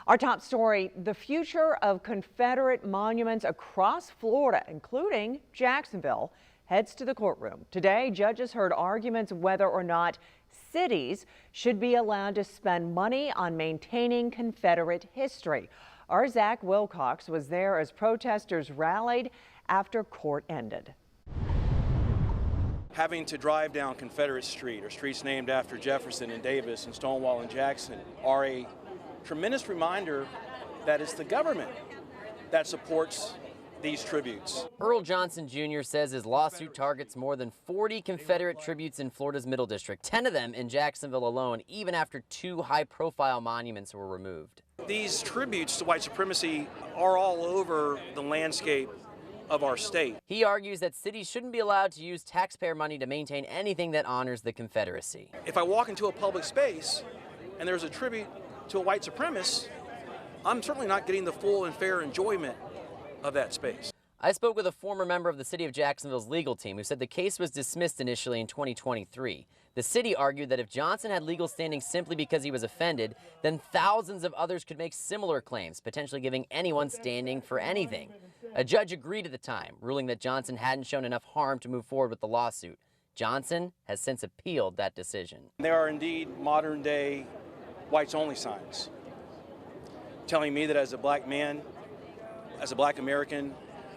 Our top story, the future of Confederate monuments across Florida, including Jacksonville, heads to the courtroom. Today, judges heard arguments whether or not cities should be allowed to spend money on maintaining Confederate history. Our Zach Wilcox was there as protesters rallied after court ended. Having to drive down Confederate Street, or streets named after Jefferson and Davis and Stonewall and Jackson, are a tremendous reminder that it's the government that supports these tributes. Earl Johnson Jr. says his lawsuit targets more than 40 Confederate tributes in Florida's Middle District, 10 of them in Jacksonville alone, even after 2 high-profile monuments were removed. These tributes to white supremacy are all over the landscape of our state. He argues that cities shouldn't be allowed to use taxpayer money to maintain anything that honors the Confederacy. If I walk into a public space and there's a tribute to a white supremacist, I'm certainly not getting the full and fair enjoyment of that space. I spoke with a former member of the city of Jacksonville's legal team who said the case was dismissed initially in 2023. The city argued that if Johnson had legal standing simply because he was offended, then thousands of others could make similar claims, potentially giving anyone standing for anything. A judge agreed at the time, ruling that Johnson hadn't shown enough harm to move forward with the lawsuit. Johnson has since appealed that decision. There are indeed modern-day whites-only signs telling me that as a black man, as a black American,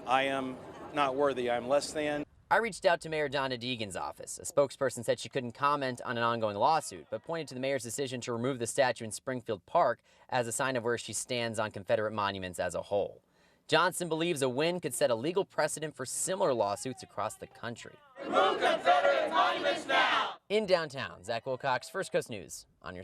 I am not worthy, I am less than. I reached out to Mayor Donna Deegan's office. A spokesperson said she couldn't comment on an ongoing lawsuit, but pointed to the mayor's decision to remove the statue in Springfield Park as a sign of where she stands on Confederate monuments as a whole. Johnson believes a win could set a legal precedent for similar lawsuits across the country. Remove Confederate monuments now! In downtown, Zach Wilcox, First Coast News on your